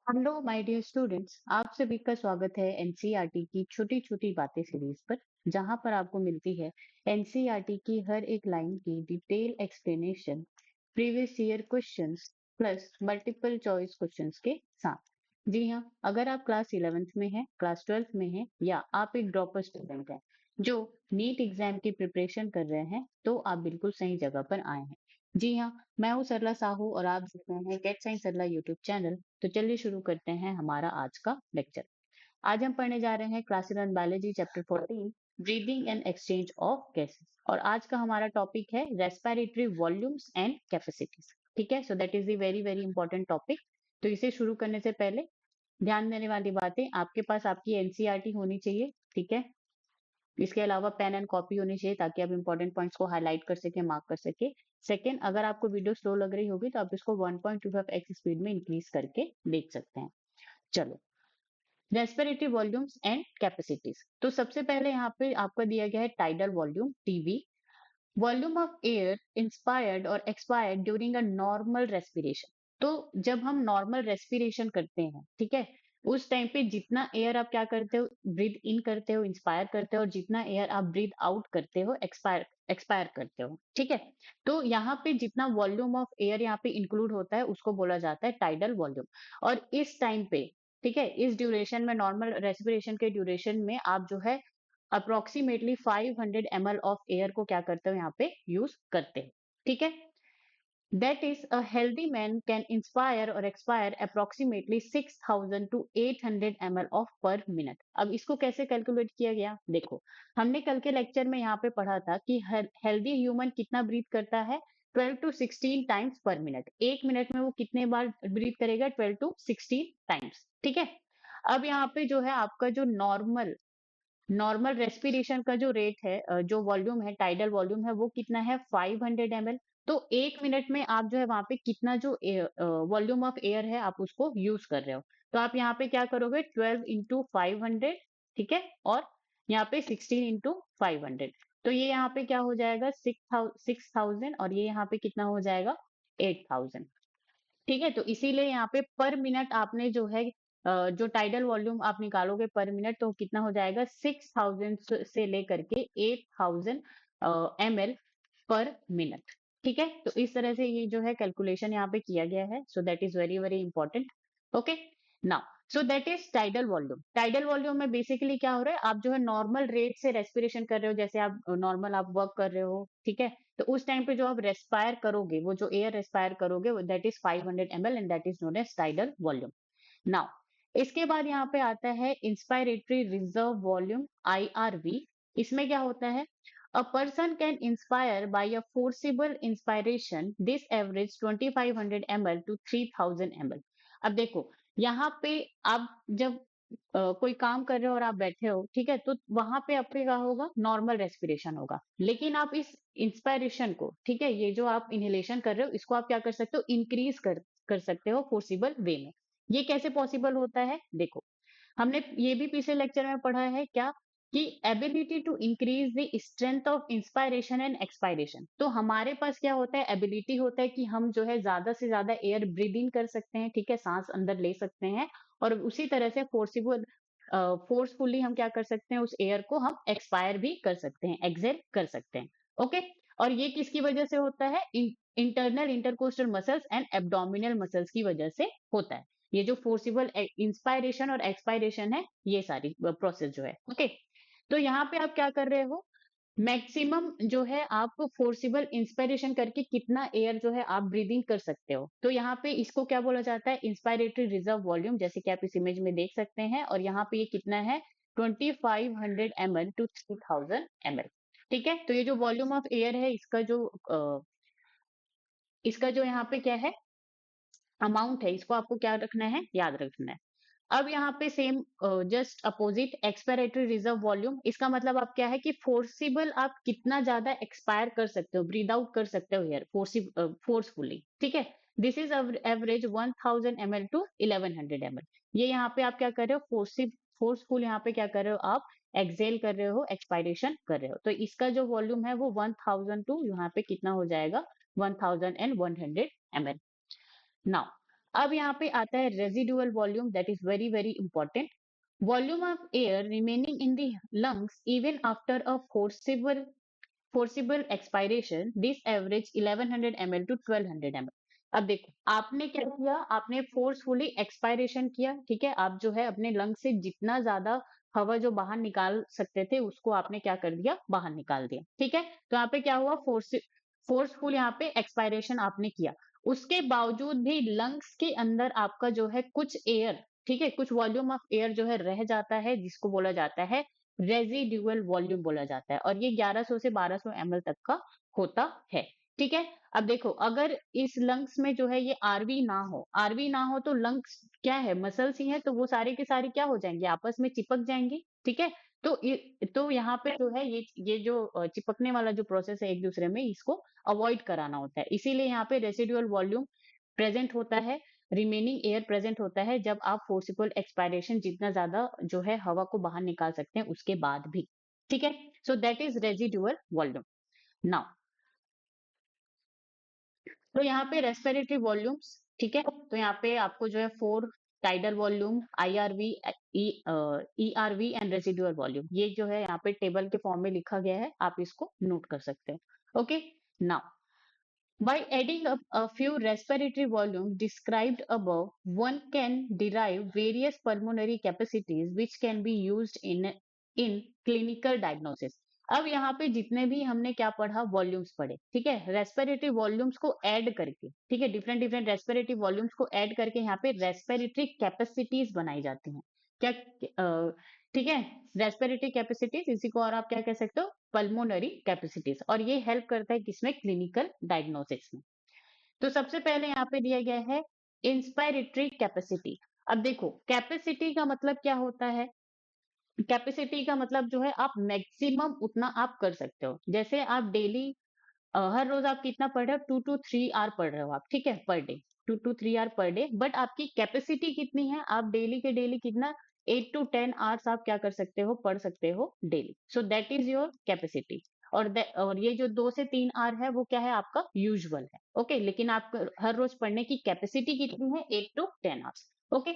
Hello my dear students, आप सभी का स्वागत है एनसीईआरटी की छोटी छोटी बातें सीरीज पर, जहां पर आपको मिलती है एनसीईआरटी की हर एक लाइन की detail explanation, previous year questions plus multiple choice questions के साथ। जी हाँ, अगर आप क्लास 11th में हैं, क्लास 12th में हैं या आप एक ड्रॉपर स्टूडेंट हैं जो नीट एग्जाम की प्रिपरेशन कर रहे हैं, तो आप बिल्कुल सही जगह पर आए हैं। जी हाँ, मैं हूँ सरला साहू और आप देख रहे हैं gate science Sarla YouTube channel. तो चलिए शुरू करते हैं हमारा आज का लेक्चर। आज हम पढ़ने जा रहे हैं class 11 biology chapter 14, breathing and exchange of gases. और आज का हमारा टॉपिक है रेस्पिरेटरी वॉल्यूम्स एंड कैपेसिटीज। ठीक है, सो that is the very very important topic. तो इसे शुरू करने से पहले ध्यान देने वाली बातें, आपके पास आपकी एनसीईआरटी होनी चाहिए। ठीक है, इसके अलावा पेन एंड कॉपी होनी चाहिए ताकि आप इंपॉर्टेंट पॉइंट्स को हाईलाइट कर सके, मार्क कर सके। सेकंड, अगर आपको वीडियो स्लो लग रही होगी तो आप इसको 1.25x स्पीड में इंक्रीज करके देख सकते हैं। चलो, रेस्पिरेटरी वॉल्यूम्स एंड कैपेसिटीज। तो सबसे पहले यहाँ पे आपका दिया गया है tidal volume, TV. Volume of air inspired और expired during a normal respiration. तो जब हम नॉर्मल रेस्पिरेशन करते हैं, ठीक है, उस टाइम पे जितना एयर आप क्या करते हो, ब्रीथ इन करते हो, इंस्पायर करते हो, और जितना एयर आप ब्रीथ आउट करते हो, एक्सपायर एक्सपायर करते हो। ठीक है, तो यहाँ पे जितना वॉल्यूम ऑफ एयर यहाँ पे इंक्लूड होता है उसको बोला जाता है टाइडल वॉल्यूम। और इस टाइम पे, ठीक है, इस ड्यूरेशन में, नॉर्मल रेस्पिरेशन के ड्यूरेशन में आप जो है अप्रोक्सीमेटली 500 ml ऑफ एयर को क्या करते हो, यहाँ पे यूज करते हैं। ठीक है, that is a healthy man can inspire और expire approximately 6000 to 800 ml of per minute. अब इसको कैसे कैलकुलेट किया गया, देखो, हमने कल के लेक्चर में यहाँ पे पढ़ा था कि हेल्दी ह्यूमन कितना ब्रीथ करता है, 12 टू 16 टाइम्स पर मिनट। एक मिनट में वो कितने बार ब्रीथ करेगा, 12 टू 16 टाइम्स। ठीक है, अब यहाँ पे जो है आपका जो नॉर्मल नॉर्मल रेस्पिरेशन का जो रेट है, जो वॉल्यूम है, टाइडल वॉल्यूम है, वो कितना है, 500 ml। तो एक मिनट में आप जो है वहां पे कितना जो वॉल्यूम ऑफ एयर है आप उसको यूज कर रहे हो। तो आप यहाँ पे क्या करोगे, 12 इंटू 500, ठीक है, और यहाँ पे 16 इंटू 500। तो ये यहाँ पे क्या हो जाएगा, 6,000, और ये यहाँ पे कितना हो जाएगा, 8,000। ठीक है, तो इसीलिए यहाँ पे पर मिनट आपने जो है जो टाइडल वॉल्यूम आप निकालोगे पर मिनट, तो कितना हो जाएगा, 6,000 से लेकर के 8,000 ml पर मिनट। ठीक है, तो इस तरह से ये जो है कैलकुलेशन यहाँ पे किया गया है। सो that is very very important. Okay, now, so that is tidal volume. Tidal volume में बेसिकली क्या हो रहा है, आप जो है नॉर्मल रेट से रेस्पिरेशन कर रहे हो, जैसे आप नॉर्मल आप वर्क कर रहे हो, ठीक है, तो उस टाइम पे जो आप रेस्पायर करोगे, वो जो एयर रेस्पायर करोगे, that is 500 ml and that is known as tidal volume. Now, इसके बाद यहाँ पे आता है इंस्पायरेटरी रिजर्व वॉल्यूम, IRV। इसमें क्या होता है, a person can inspire by a forcible inspiration, this average 2500 ml to 3000 ml। अब देखो, यहाँ पे आप जब कोई काम कर रहे हो और आप बैठे हो, ठीक है, तो वहां पे आपके क्या होगा, नॉर्मल रेस्पिरेशन होगा। लेकिन आप इस इंस्पायरेशन को, ठीक है, ये जो आप इनहेलेशन कर रहे हो, इसको आप क्या कर सकते हो, इंक्रीज कर सकते हो फोर्सिबल वे में। ये कैसे पॉसिबल होता है, देखो, हमने ये भी पिछले लेक्चर में पढ़ा है क्या, कि ability to increase the strength of inspiration and expiration. तो हमारे पास क्या होता है, एबिलिटी होता है कि हम जो है ज्यादा से ज्यादा एयर ब्रीद इन कर सकते हैं, ठीक है, सांस अंदर ले सकते हैं, और उसी तरह से फोर्सफुली हम क्या कर सकते हैं, उस एयर को हम एक्सपायर भी कर सकते हैं, एक्सेल कर सकते हैं। ओके, और ये किसकी वजह से होता है, internal intercostal muscles and abdominal muscles की वजह से होता है। ये जो फोर्सिबल इंस्पायरेशन और एक्सपायरेशन है, ये सारी प्रोसेस जो है। ओके, तो यहाँ पे आप क्या कर रहे हो, मैक्सिमम जो है आप फोर्सिबल इंस्पायरेशन करके कितना एयर जो है आप ब्रीदिंग कर सकते हो। तो यहाँ पे इसको क्या बोला जाता है, इंस्पायरेटरी रिजर्व वॉल्यूम, जैसे कि आप इस इमेज में देख सकते हैं। और यहाँ पे ये कितना है, 2500 ml टू 3000 ml। ठीक है, तो ये जो वॉल्यूम ऑफ एयर है, इसका जो यहाँ पे क्या है, अमाउंट है, इसको आपको क्या रखना है, याद रखना है। अब यहाँ पे same just opposite, expiratory reserve volume, इसका मतलब आप क्या है कि फोर्सिबल आप कितना ज्यादा एक्सपायर कर सकते हो, ब्रीद आउट कर सकते हो एयर फोर्सफुली। ठीक है, this is average 1000 ml to 1100 ml। ये यहाँ पे आप क्या कर रहे हो, फोर्सफुल यहाँ पे क्या कर रहे हो, आप एक्सेल कर रहे हो, एक्सपायरेशन कर रहे हो। तो इसका जो वॉल्यूम है वो 1000 टू यहाँ पे कितना हो जाएगा, 1100 ml। नाउ, अब यहाँ पे आता है residual volume, that is very very important. Volume of air remaining in the lungs even after a forcible expiration, this average 1100 ml to 1200 ml. अब देखो आपने क्या किया, आपने फोर्सफुली एक्सपायरेशन किया, ठीक है, आप जो है अपने लंग से जितना ज्यादा हवा जो बाहर निकाल सकते थे उसको आपने क्या कर दिया, बाहर निकाल दिया, ठीक है. तो यहाँ पे क्या हुआ, फोर्सफुल यहाँ पे एक्सपायरेशन आपने किया. उसके बावजूद भी लंग्स के अंदर आपका जो है कुछ एयर, ठीक है, कुछ वॉल्यूम ऑफ एयर जो है रह जाता है, जिसको बोला जाता है रेजिडुअल वॉल्यूम बोला जाता है, और ये 1100 से 1200 ml तक का होता है, ठीक है. अब देखो अगर इस लंग्स में जो है ये आरवी ना हो, आरवी ना हो तो लंग्स क्या है, मसल्स ही है, तो वो सारे के सारे क्या हो जाएंगे, आपस में चिपक जाएंगे, ठीक है. तो यहाँ पे जो है ये जो चिपकने वाला जो प्रोसेस है एक दूसरे में, इसको अवॉइड कराना होता है, इसीलिए यहाँ पे रेसिडुअल वॉल्यूम प्रेजेंट होता है, रिमेनिंग एयर प्रेजेंट होता है जब आप फोर्सिबल एक्सपायरेशन जितना ज्यादा जो है हवा को बाहर निकाल सकते हैं उसके बाद भी, ठीक है. सो that is residual volume. Now तो यहाँ पे रेस्पिरेटरी वॉल्यूम्स, ठीक है, तो यहाँ पे आपको जो है four tidal volume, IRV, ERV and residual volume, ये जो है यहाँ पे टेबल के फॉर्म में लिखा गया है, आप इसको नोट कर सकते हैं. Okay. Now by adding up a few respiratory volumes described above, one can derive various pulmonary capacities which can be used in clinical diagnosis. अब यहाँ पे जितने भी हमने क्या पढ़ा, वॉल्यूम्स पढ़े, ठीक है, रेस्पिरेटरी वॉल्यूम्स को ऐड करके, ठीक है, डिफरेंट डिफरेंट रेस्पिरेटरी वॉल्यूम्स को ऐड करके यहाँ पे रेस्पिरेटरी कैपेसिटीज बनाई जाती हैं. क्या ठीक है, रेस्पिरेटरी कैपेसिटीज, इसी को और आप क्या कह सकते हो, पल्मोनरी कैपेसिटीज, और ये हेल्प करता है किसमें, क्लिनिकल डायग्नोसिस में. तो सबसे पहले यहाँ पे दिया गया है इंस्पायरेटरी कैपेसिटी. अब देखो कैपेसिटी का मतलब क्या होता है, कैपेसिटी का मतलब जो है आप मैक्सिमम उतना आप कर सकते हो. जैसे आप डेली हर रोज आप कितना पढ़ रहे हो, 2 to 3 आवर पढ़ रहे हो आप, ठीक है, per day, 2 to 3 hour per day, but आपकी कैपेसिटी कितनी है, आप डेली के डेली कितना 8 to 10 आवर्स आप क्या कर सकते हो, पढ़ सकते हो daily. So that is your capacity. और ये जो 2 से 3 आवर है वो क्या है, आपका यूजुअल है, ओके. लेकिन आप हर रोज पढ़ने की कैपेसिटी कितनी है, 8 to 10 आवर्स, ओके.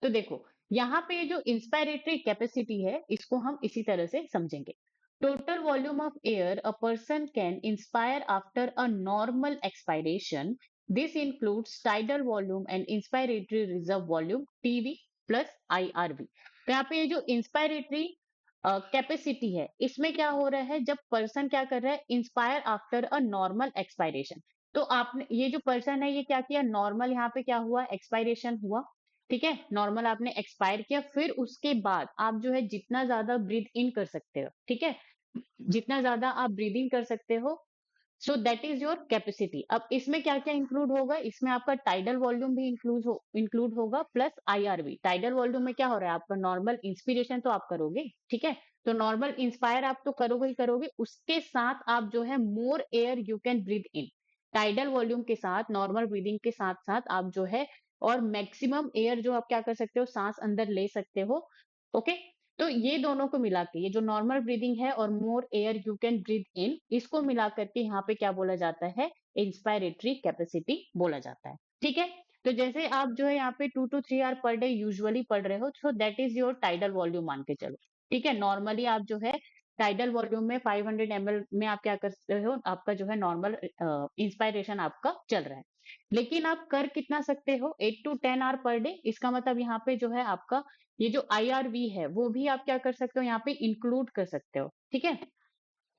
तो देखो यहाँ पे जो इंस्पायरेटरी कैपेसिटी है इसको हम इसी तरह से समझेंगे. Total volume of air a person can inspire after a normal expiration. This includes tidal volume and inspiratory reserve volume TV plus IRV. तो यहाँ पे ये जो इंस्पायरेटरी कैपेसिटी है इसमें क्या हो रहा है, जब पर्सन क्या कर रहा है, inspire after a normal expiration. तो आपने ये जो पर्सन है ये क्या किया, नॉर्मल यहाँ पे क्या हुआ, एक्सपायरेशन हुआ, ठीक है, नॉर्मल आपने एक्सपायर किया, फिर उसके बाद आप जो है जितना ज्यादा ब्रीथ इन कर सकते हो, ठीक है, जितना ज्यादा आप ब्रीदिंग कर सकते हो, so that is your capacity. अब इसमें क्या क्या इंक्लूड होगा, इसमें आपका टाइडल वॉल्यूम भी इंक्लूड होगा प्लस आईआरवी. टाइडल वॉल्यूम में क्या हो रहा है, आपका नॉर्मल इंस्पिरेशन तो आप करोगे, ठीक है, तो नॉर्मल इंस्पायर आप तो करोगे ही करोगे, उसके साथ आप जो है more air you can breathe in. Tidal volume के साथ, नॉर्मल ब्रीदिंग के साथ साथ आप जो है और मैक्सिमम एयर जो आप क्या कर सकते हो, सांस अंदर ले सकते हो, ओके. तो ये दोनों को मिला के, ये जो नॉर्मल ब्रीदिंग है और more air you can breathe in, इसको मिला करके यहाँ पे क्या बोला जाता है, इंस्पायरेटरी कैपेसिटी बोला जाता है, ठीक है. तो जैसे आप जो है यहाँ पे 2 to 3 hour per day usually पढ़ रहे हो, so that is your tidal volume मान के चलो, ठीक है. नॉर्मली आप जो है टाइडल वॉल्यूम में 500 ml में आप क्या कर रहे हो, आपका जो है नॉर्मल इंस्पायरेशन आपका चल रहा है. लेकिन आप कर कितना सकते हो, 8 to 10 आवर पर डे. इसका मतलब यहाँ पे जो है आपका ये जो आईआरवी है वो भी आप क्या कर सकते हो, यहाँ पे इंक्लूड कर सकते हो, ठीक है.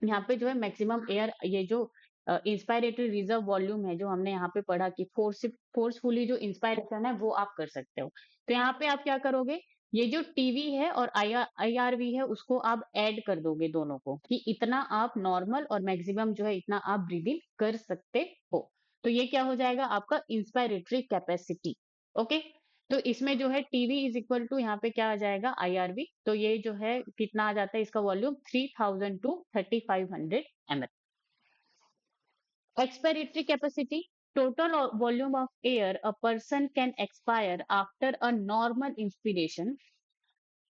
यहाँ पे जो है मैक्सिमम एयर, ये जो इंस्पायरेटरी रिजर्व वॉल्यूम है जो हमने यहाँ पे पढ़ा कि फोर्सफुली जो इंस्पायरेशन है वो आप कर सकते हो. तो यहाँ पे आप क्या करोगे, ये जो टीवी है और आईआरवी है उसको आप ऐड कर दोगे दोनों को, कि इतना आप नॉर्मल और मैक्सिमम जो है इतना आप ब्रीदिंग कर सकते हो. तो ये क्या हो जाएगा, आपका इंस्पायरेटरी कैपेसिटी, ओके. तो इसमें जो है टीवी इज इक्वल टू यहाँ पे क्या आ जाएगा, आईआरवी. तो ये जो है कितना आ जाता है, इसका volume 3000 to 3500 ml. Expiratory capacity, total volume of air a person can expire after a normal inspiration.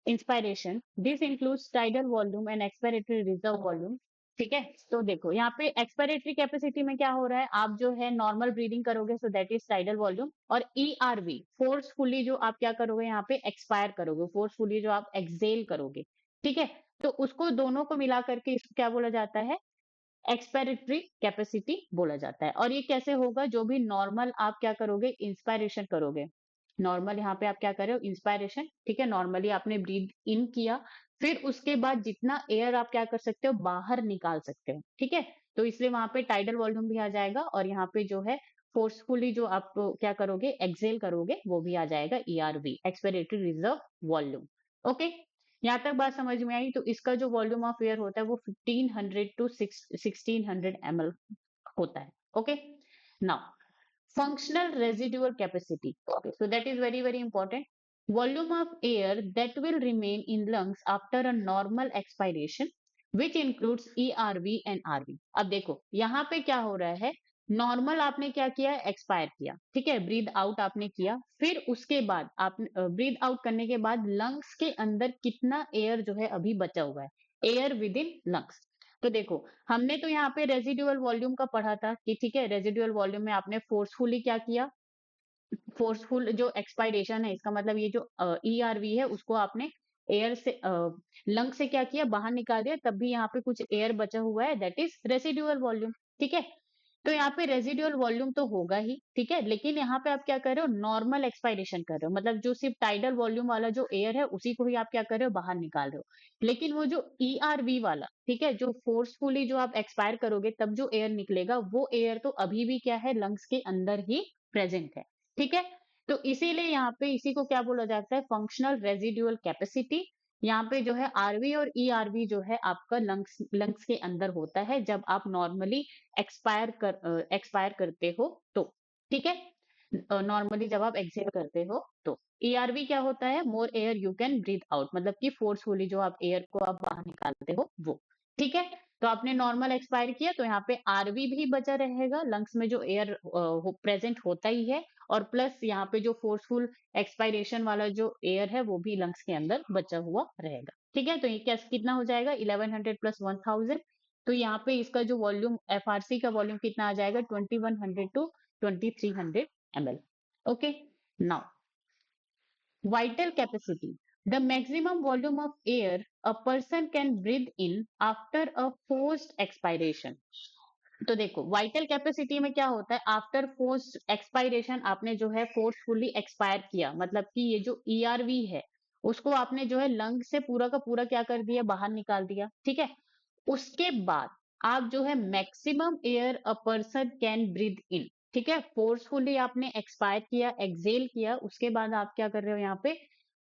This includes tidal volume and expiratory reserve volume. ठीक है। तो देखो यहाँ पे एक्सपायरेटरी कैपेसिटी में क्या हो रहा है, आप जो है नॉर्मल ब्रीदिंग करोगे, सो दैट इज टाइडल वॉल्यूम, और ईआरवी फोर्सफुली जो आप क्या करोगे यहाँ पे एक्सपायर करोगे, फोर्सफुली जो आप एक्सेल करोगे। ठीक है। तो उसको दोनों को मिला करके इसको क्या बोला जाता है, एक्सपायरेटरी कैपेसिटी बोला जाता है। और ये कैसे होगा, जो भी नॉर्मल आप क्या करोगे, इंस्पायरेशन करोगे, नॉर्मल यहाँ पे आप क्या कर रहे हो, इंस्पायरेशन, ठीक है, नॉर्मली आपने ब्रीद इन किया, फिर उसके बाद जितना एयर आप क्या कर सकते हो, बाहर निकाल सकते हो। ठीक है। तो इसलिए वहां पे टाइडल वॉल्यूम भी आ जाएगा, और यहाँ पे जो है फोर्सफुली जो आप क्या करोगे, एक्सेल करोगे, वो भी आ जाएगा ERV, expiratory reserve volume. Okay. यहाँ तक बात समझ में आई। तो इसका जो वॉल्यूम ऑफ एयर होता है वो 1500 टू 1600 ml होता है। Okay. Now functional residual capacity. Okay, so that is very very important. Volume of air that will remain in lungs after a normal expiration, which includes ERV and RV. अब देखो यहाँ पे क्या हो रहा है, नॉर्मल आपने क्या किया, एक्सपायर किया, ठीक है, ब्रीद आउट आपने किया, फिर उसके बाद आप ब्रीद आउट करने के बाद लंग्स के अंदर कितना एयर जो है अभी बचा हुआ है, एयर विद इन लंग्स। तो देखो हमने तो यहाँ पे रेजिडुअल वॉल्यूम का पढ़ा था कि ठीक है, रेजिडुअल वॉल्यूम में आपने फोर्सफुली क्या किया, फोर्सफुल जो एक्सपायरेशन है, इसका मतलब ये जो ईआरवी है उसको आपने एयर से लंग से क्या किया, बाहर निकाल दिया, तब भी यहाँ पे कुछ एयर बचा हुआ है, दैट इज रेसिडुअल वॉल्यूम। ठीक है। तो यहाँ पे रेजिडुअल वॉल्यूम तो होगा ही, ठीक है, लेकिन यहाँ पे आप क्या कर रहे हो, नॉर्मल एक्सपायरेशन कर रहे हो, मतलब जो सिर्फ टाइडल वॉल्यूम वाला जो एयर है उसी को ही आप क्या कर रहे हो, बाहर निकाल रहे हो। लेकिन वो जो ईआरवी वाला, ठीक है, जो फोर्सफुली जो आप एक्सपायर करोगे तब जो एयर निकलेगा, वो एयर तो अभी भी क्या है, लंग्स के अंदर ही प्रेजेंट है। ठीक है। तो इसीलिए यहाँ पे इसी को क्या बोला जाता है, फंक्शनल रेजिडुअल कैपेसिटी। यहाँ पे जो है आरवी और ईआरवी जो है आपका लंग्स लंग्स के अंदर होता है जब आप नॉर्मली एक्सपायर करते हो तो। ठीक है। नॉर्मली जब आप एक्सेल करते हो तो ईआरवी क्या होता है, more air you can breathe out, मतलब कि फोर्सफुली जो आप एयर को आप बाहर निकालते हो वो। ठीक है। तो आपने नॉर्मल एक्सपायर किया तो यहाँ पे आरवी भी बचा रहेगा, लंग्स में जो एयर प्रेजेंट होता ही है, और प्लस यहाँ पे जो फोर्सफुल एक्सपायरेशन वाला जो एयर है वो भी लंग्स के अंदर बचा हुआ रहेगा। ठीक है। तो ये क्या कितना हो जाएगा, 1100 प्लस 1000। तो यहाँ पे इसका जो वॉल्यूम एफआरसी का वॉल्यूम कितना आ जाएगा, 2100 to 2300 ml। Okay. Now vital capacity, the maximum volume of air a person can breathe in after a forced expiration। तो देखो वाइटल कैपेसिटी में क्या होता है, आफ्टर फोर्स एक्सपायरेशन आपने जो है फोर्सफुली एक्सपायर किया, मतलब कि ये जो ईआरवी है उसको आपने जो है लंग से पूरा का पूरा क्या कर दिया, बाहर निकाल दिया। ठीक है। उसके बाद आप जो है maximum air a person can breathe in, ठीक है, फोर्सफुली आपने एक्सपायर किया, एक्सेल किया, उसके बाद आप क्या कर रहे हो, यहाँ पे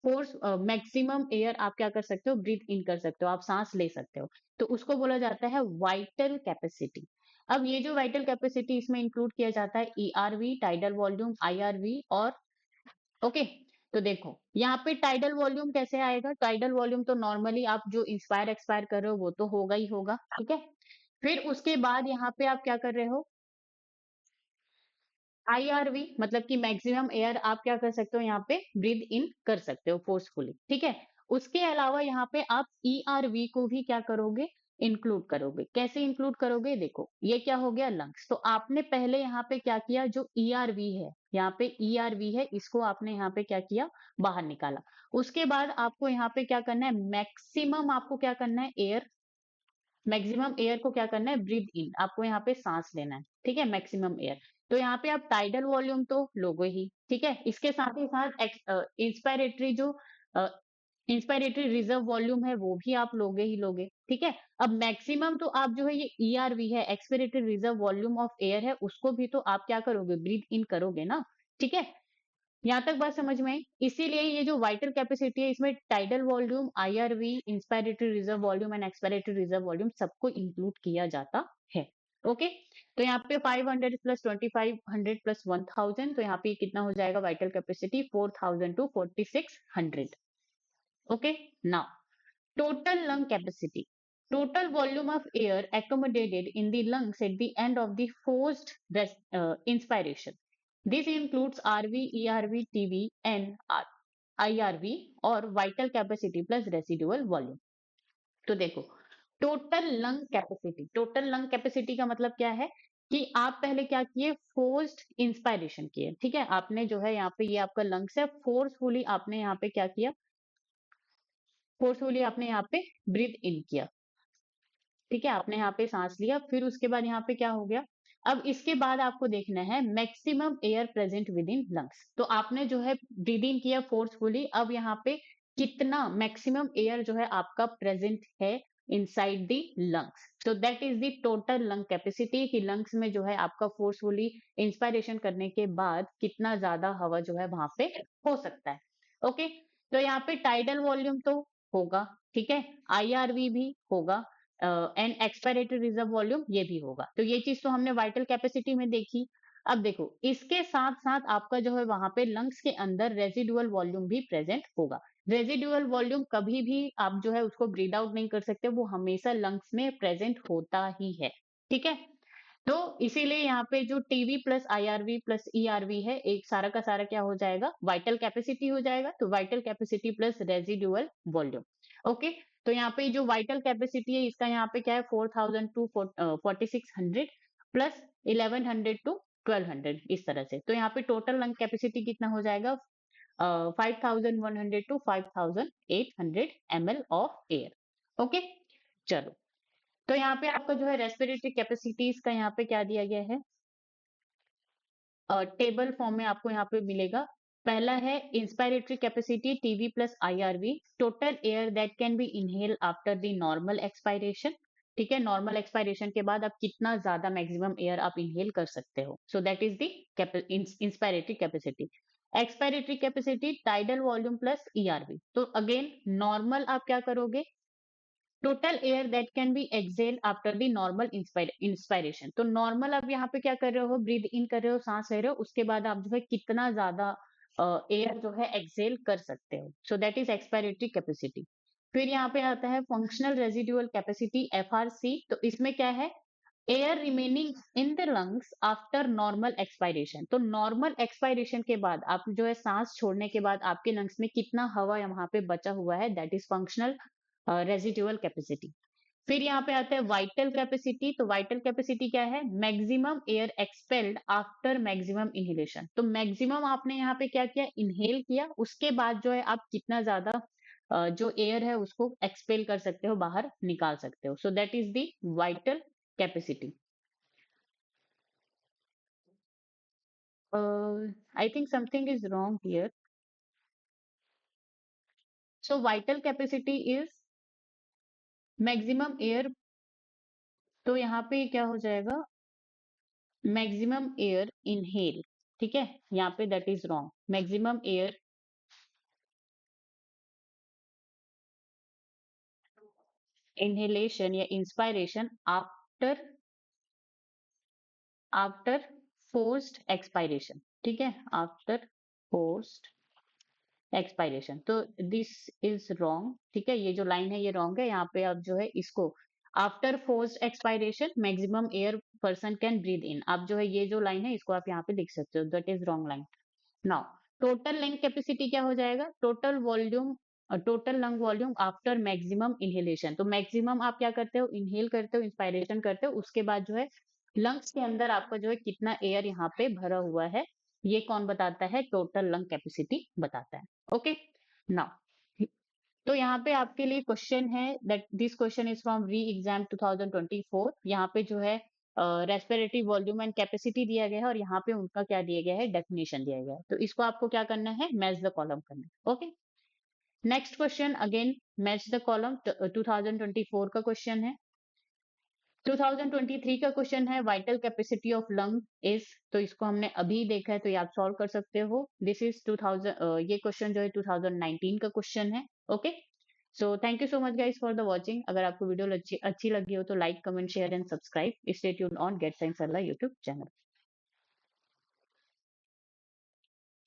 फोर्स मैक्सिमम एयर आप क्या कर सकते हो, ब्रीथ इन कर सकते हो, आप सांस ले सकते हो। तो उसको बोला जाता है वाइटल कैपेसिटी। अब ये जो वाइटल कैपेसिटी इसमें इंक्लूड किया जाता है ईआरवी, टाइडल वॉल्यूम, आईआरवी और ओके। तो देखो यहाँ पे टाइडल वॉल्यूम कैसे आएगा, टाइडल वॉल्यूम तो नॉर्मली आप जो इंस्पायर एक्सपायर कर रहे हो वो तो होगा ही होगा। ठीक है। फिर उसके बाद यहाँ पे आप क्या कर रहे हो, आईआरवी, मतलब कि मैक्सिमम एयर आप क्या कर सकते हो, यहाँ पे ब्रीद इन कर सकते हो फोर्सफुली। ठीक है। उसके अलावा यहाँ पे आप ईआरवी को भी क्या करोगे, इंक्लूड करोगे। कैसे इंक्लूड करोगे, देखो ये क्या हो गया, लंग्स, तो आपने पहले यहाँ पे क्या किया, जो ईआरवी है, यहाँ पे ईआरवी है, इसको आपने यहाँ पे क्या किया, बाहर निकाला। उसके बाद आपको यहाँ पे क्या करना है, मैक्सिमम आपको क्या करना है, एयर, मैक्सिमम एयर को क्या करना है, ब्रीथ इन, आपको यहाँ पे सांस लेना है। ठीक है, मैक्सिमम एयर। तो यहाँ पे आप टाइडल वॉल्यूम तो लोगे ही, ठीक है, इसके साथ ही साथ इंस्पायरेटरी जो इंस्पायरेटरी रिजर्व वॉल्यूम है वो भी आप लोगे ही लोगे। ठीक है। अब मैक्सिमम तो आप जो है ये ईआरवी है, expiratory reserve volume of air है, उसको भी तो आप क्या करोगे, ब्रीथ इन करोगे ना। ठीक है। यहाँ तक बात समझ में आई। इसीलिए ये जो वाइटल कैपेसिटी है इसमें tidal volume, IRV, inspiratory reserve volume and expiratory reserve volume सबको इंक्लूड किया जाता है। ओके। तो यहाँ पे 500 प्लस 2500 प्लस 1000, तो यहाँ पे कितना हो जाएगा vital capacity, 4000 to 4600। Okay. Now total lung capacity, total volume of air accommodated in the lungs at the end of the forced inspiration. This includes RV, ERV, TV, and IRV और vital capacity plus residual volume। तो देखो total lung capacity का मतलब क्या है कि आप पहले क्या किए, फोर्स्ड इंस्पायरेशन किए, ठीक है, आपने जो है यहाँ पे ये आपका लंग्स है, फोर्सफुली आपने यहाँ पे क्या किया, फोर्सफुली आपने यहाँ पे ब्रीथ इन किया, ठीक है, आपने यहाँ पे सांस लिया, फिर उसके बाद यहाँ पे क्या हो गया, अब इसके बाद आपको देखना है maximum air present with in lungs, तो आपने जो है ब्रीद इन किया फोर्सफुली, अब यहाँ पे कितना मैक्सिमम एयर जो है आपका प्रेजेंट है इनसाइड द लंग्स, तो that is the total lung capacity, कि लंग्स में जो है आपका फोर्सफुली इंस्पायरेशन करने के बाद कितना ज्यादा हवा जो है वहां पे हो सकता है। ओके, तो यहाँ पे टाइडल वॉल्यूम तो होगा, ठीक है, आईआरवी भी होगा, एंड एक्सपायरेटरी रिजर्व वॉल्यूम ये भी होगा, तो ये चीज तो हमने वाइटल कैपेसिटी में देखी। अब देखो इसके साथ साथ आपका जो है वहां पे लंग्स के अंदर रेजिडुअल वॉल्यूम भी प्रेजेंट होगा। रेजिडुअल वॉल्यूम कभी भी आप जो है उसको ब्रीद आउट नहीं कर सकते, वो हमेशा लंग्स में प्रेजेंट होता ही है, ठीक है, तो इसीलिए यहाँ पे जो TV plus IRV plus ERV है, एक सारा का सारा क्या हो जाएगा, वाइटल कैपेसिटी हो जाएगा, तो vital capacity plus residual volume. Okay, तो यहाँ पे जो वाइटल कैपेसिटी है इसका यहाँ पे क्या है, 4000 टू 4600 प्लस 1100 टू 1200, इस तरह से, तो यहाँ पे टोटल लंग कैपेसिटी कितना हो जाएगा, 5100 to 5800 ml of air. Okay, चलो, तो यहाँ पे आपका जो है रेस्पिरेटरी कैपेसिटीज का यहाँ पे क्या दिया गया है, टेबल फॉर्म में आपको यहाँ पे मिलेगा। पहला है inspiratory capacity TV plus IRV, total air that can B inhale after the normal expiration, ठीक है, नॉर्मल एक्सपायरेशन के बाद आप कितना ज्यादा मैक्सिमम एयर आप इनहेल कर सकते हो, so that is the inspiratory capacity. Expiratory capacity tidal volume plus ERV, तो अगेन नॉर्मल आप क्या करोगे, total air that can be exhaled after the normal inspiration, तो नॉर्मल आप यहाँ पे क्या कर रहे हो, ब्रीद इन कर रहे हो, सांस ले रहे हो, उसके बाद आप जो है कितना ज्यादा एयर जो है एक्सेल कर सकते हो, so that is expiratory capacity. फिर यहाँ पे आता है फंक्शनल रेजिडुअल कैपेसिटी एफआरसी, तो इसमें क्या है, air remaining in the lungs after normal expiration, तो नॉर्मल एक्सपायरेशन के बाद आप जो है सांस छोड़ने के बाद आपके लंग्स में कितना हवा वहां पे बचा हुआ है, that is functional residual capacity. फिर यहाँ पे आता है वाइटल कैपेसिटी, तो वाइटल कैपेसिटी क्या है, maximum air expelled after maximum inhalation, तो मैक्सिमम आपने यहाँ पे क्या किया, इनहेल किया, उसके बाद जो है आप कितना ज्यादा जो एयर है उसको एक्सपेल कर सकते हो, बाहर निकाल सकते हो, so that is the vital capacity. I think something is wrong here, so vital capacity is maximum air, तो यहाँ पे क्या हो जाएगा, मैक्सिमम एयर इनहेल, ठीक है, यहाँ पे that is wrong, maximum air inhalation या inspiration after after forced expiration, ठीक है, आफ्टर फोर्स्ड एक्सपायरेशन, तो दिस इज रॉन्ग, ठीक है, ये जो लाइन है ये रॉन्ग है, यहाँ पे आप जो है इसको after forced expiration maximum air person can breathe in, आप जो है ये जो लाइन है इसको आप यहाँ पे लिख सकते हो, that is wrong line. Now total lung capacity क्या हो जाएगा, total volume, total lung volume after maximum inhalation, तो मैक्सिमम आप क्या करते हो, इनहेल करते हो, इंस्पायरेशन करते हो, उसके बाद जो है लंग्स के अंदर आपका जो है कितना एयर यहाँ पे भरा हुआ है, ये कौन बताता है, टोटल लंग कैपेसिटी बताता है। ओके, नाउ तो यहाँ पे आपके लिए क्वेश्चन है, that this question is from री एग्जाम 2024, यहाँ पे जो है रेस्पिरेटरी वॉल्यूम एंड कैपेसिटी दिया गया है, और यहाँ पे उनका क्या दिया गया है, डेफिनेशन दिया गया है, तो इसको आपको क्या करना है, मैच द कॉलम करना है। Okay, next question again match the column, 2024 का क्वेश्चन है। 2023 का क्वेश्चन है vital capacity of lung is, तो इसको हमने अभी देखा है, तो ये आप सॉल्व कर सकते हो, दिस इज 2000, ये क्वेश्चन जो है 2019 का क्वेश्चन है। Okay, so thank you so much guys for the watching, अगर आपको वीडियो अच्छी लगी हो तो like comment share and subscribe, stay tuned on get science Sarla YouTube channel.